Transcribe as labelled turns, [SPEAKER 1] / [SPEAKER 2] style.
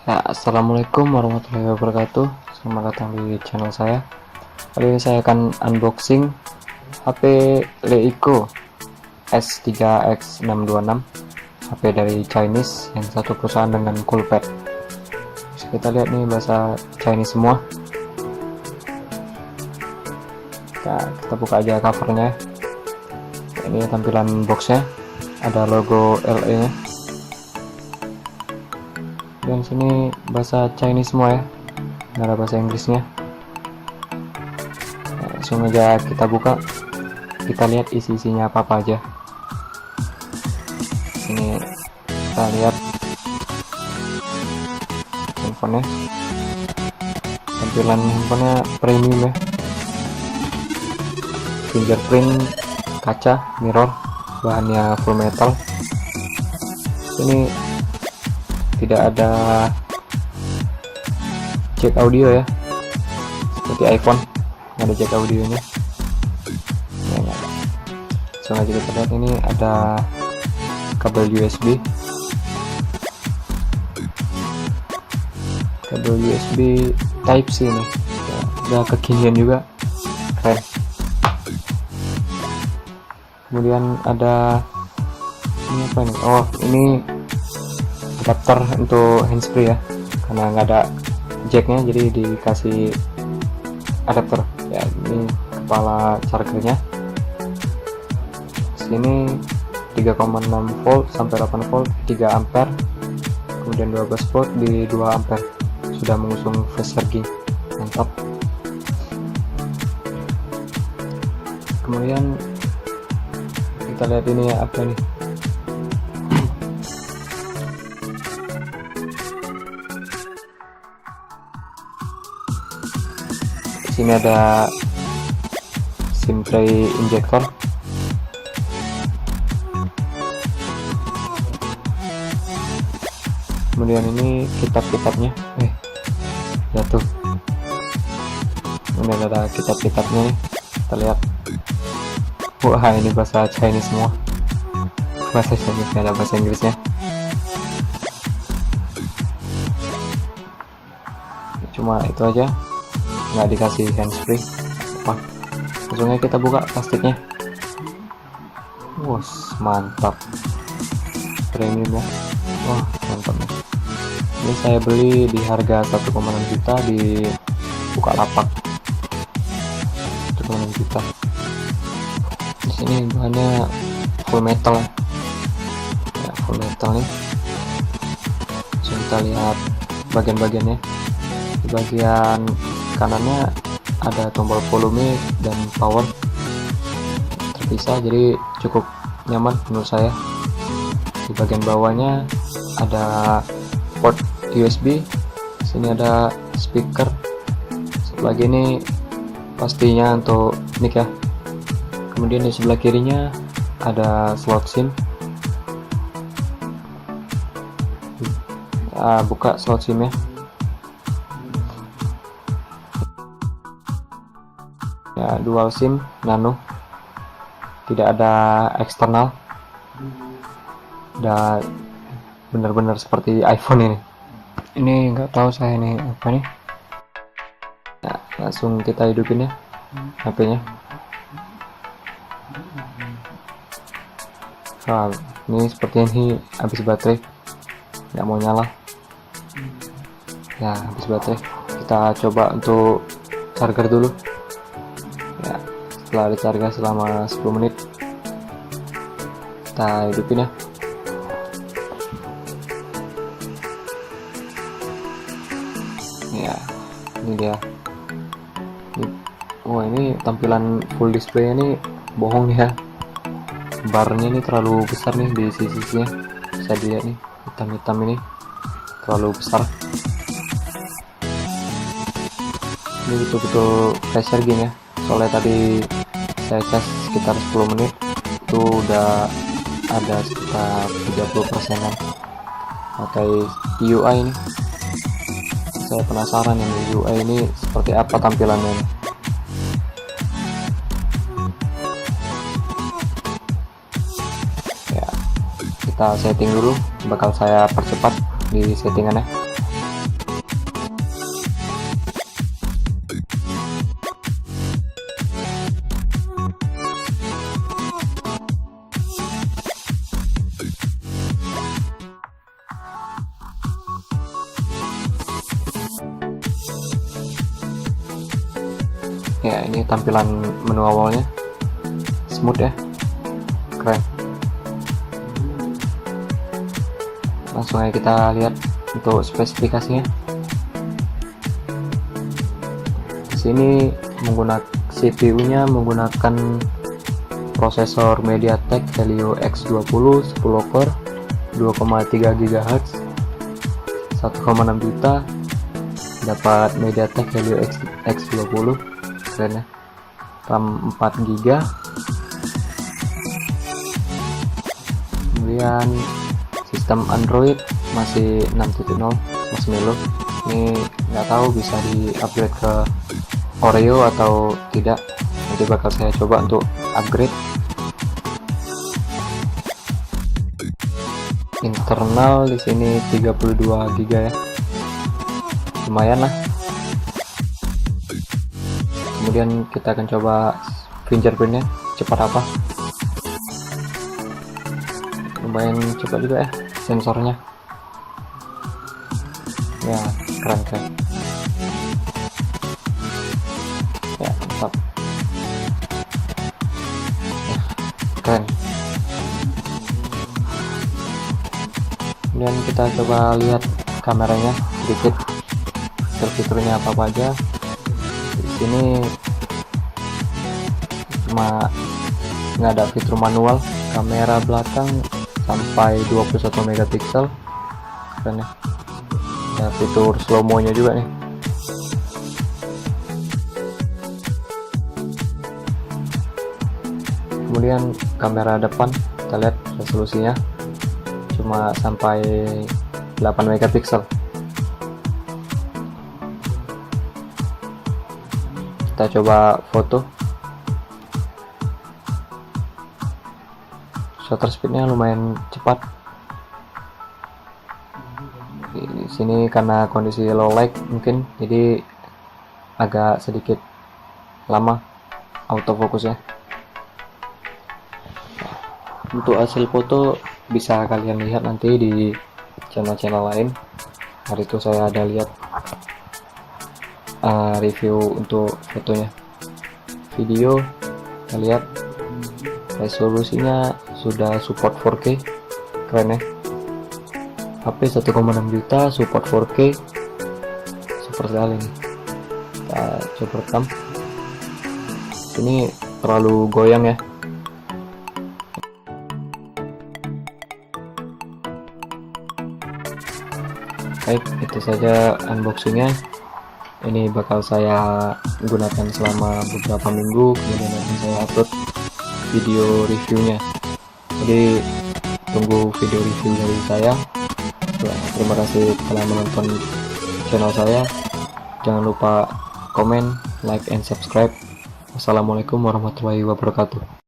[SPEAKER 1] Ya, assalamualaikum warahmatullahi wabarakatuh. Selamat datang di channel saya. Kali ini saya akan unboxing HP Leiko S3X626, HP dari Chinese yang satu perusahaan dengan Coolpad. Bisa kita lihat nih bahasa Chinese semua. Kita buka aja covernya. Ini tampilan boxnya, ada logo LE nya. Dan sini bahasa Chinese semua ya, nggak ada bahasa Inggrisnya. Langsung aja kita buka, kita lihat isi-isinya apa aja. Ini kita lihat handphonenya, tampilan handphonenya premium ya, fingerprint, kaca, mirror, bahannya full metal. Ini tidak ada jack audio ya, seperti iPhone nggak ada jack audionya ya, nggak ada. Langsung aja kita lihat, ini ada kabel USB Type C nih ya, udah kekinian juga, keren. Kemudian ada ini apa nih, oh ini adapter untuk handsfree ya, karena nggak ada jacknya jadi dikasih adapter ya. Ini kepala chargernya, sini 3,6 volt sampai 8 volt 3 ampere, kemudian 12 volt di 2 ampere, sudah mengusung fast charging, mantap. Kemudian kita lihat ini apa nih, sini ada SIM tray injector, kemudian ini kitab-kitabnya, jatuh. Kemudian ada kitab-kitabnya nih, kita lihat. Wah, ini bahasa Chinese semua, bahasa Chinese, nggak ada bahasa Inggrisnya. Cuma itu aja, nggak dikasih handsfree apa. Langsung aja kita buka plastiknya. Wah, mantap, premium ya. Wah, mantap nih. Ini saya beli di harga 1,6 juta di Bukalapak, 1,6 juta. Di sini bahannya full metal ya, full metal nih. Langsung kita lihat bagian-bagiannya. Di bagian kanannya ada tombol volume dan power terpisah, jadi cukup nyaman menurut saya. Di bagian bawahnya ada port USB, sini ada speaker, sebelah gini pastinya untuk mic ya. Kemudian di sebelah kirinya ada slot SIM. Buka slot SIM ya. Ya, dual SIM nano, tidak ada eksternal, udah benar-benar seperti iPhone ini. Ini nggak tahu saya ini apa nih. Nah, langsung kita hidupin ya HP-nya. Nah, ini seperti ini habis baterai, nggak mau nyala ya, habis baterai. Kita coba untuk charger dulu ya. Setelah dicharger selama 10 menit, kita hidupin ya. Ya, ini dia. Wah, ini tampilan full display ini bohong nih ya, barnya ini terlalu besar nih di sisi-sisinya, bisa dilihat nih, hitam-hitam ini terlalu besar. Ini betul-betul fast charging ya, soalnya tadi saya cas sekitar 10 menit itu udah ada sekitar 30%an pakai UI ini. Saya penasaran ini UI ini seperti apa tampilannya nih. Ya, kita setting dulu, bakal saya percepat di settingannya. Ya, ini tampilan menu awalnya, smooth ya, keren. Langsung aja kita lihat untuk spesifikasinya. Di sini menggunakan CPU-nya menggunakan prosesor MediaTek Helio X20 10 core 2,3 GHz 1,6 juta. Dapat MediaTek Helio X20, keren ya. RAM 4 GB. Kemudian sistem Android masih 6.0 Marshmallow. Ini nggak tahu bisa di upgrade ke Oreo atau tidak, nanti bakal saya coba untuk upgrade. Internal di sini 32 GB ya, lumayan lah. Kemudian kita akan coba fingerprintnya cepat apa. Lumayan cepat juga ya sensornya ya, keren ya, mantap ya, keren. Kemudian kita coba lihat kameranya sedikit, fitur-fiturnya apa aja. Di sini cuma nggak ada fitur manual. Kamera belakang sampai 21 megapiksel, keren ya. Ada fitur slow mo nya juga nih. Kemudian kamera depan kita lihat resolusinya cuma sampai 8 megapiksel. Kita coba foto. Shutter speednya lumayan cepat. Di sini karena kondisi low light mungkin, jadi agak sedikit lama autofokusnya. Untuk hasil foto bisa kalian lihat nanti di channel-channel lain. Hari itu saya ada lihat review untuk fotonya. Video kita lihat resolusinya sudah support 4K, keren ya. HP 1,6 juta support 4K, super sekali nih. Kita coba rekam. Ini terlalu goyang ya. Baik, itu saja unboxingnya. Ini bakal saya gunakan selama beberapa minggu, kemudian akan saya upload video reviewnya. Jadi tunggu video review dari saya. Terima kasih telah menonton channel saya. Jangan lupa komen, like, and subscribe. Wassalamualaikum warahmatullahi wabarakatuh.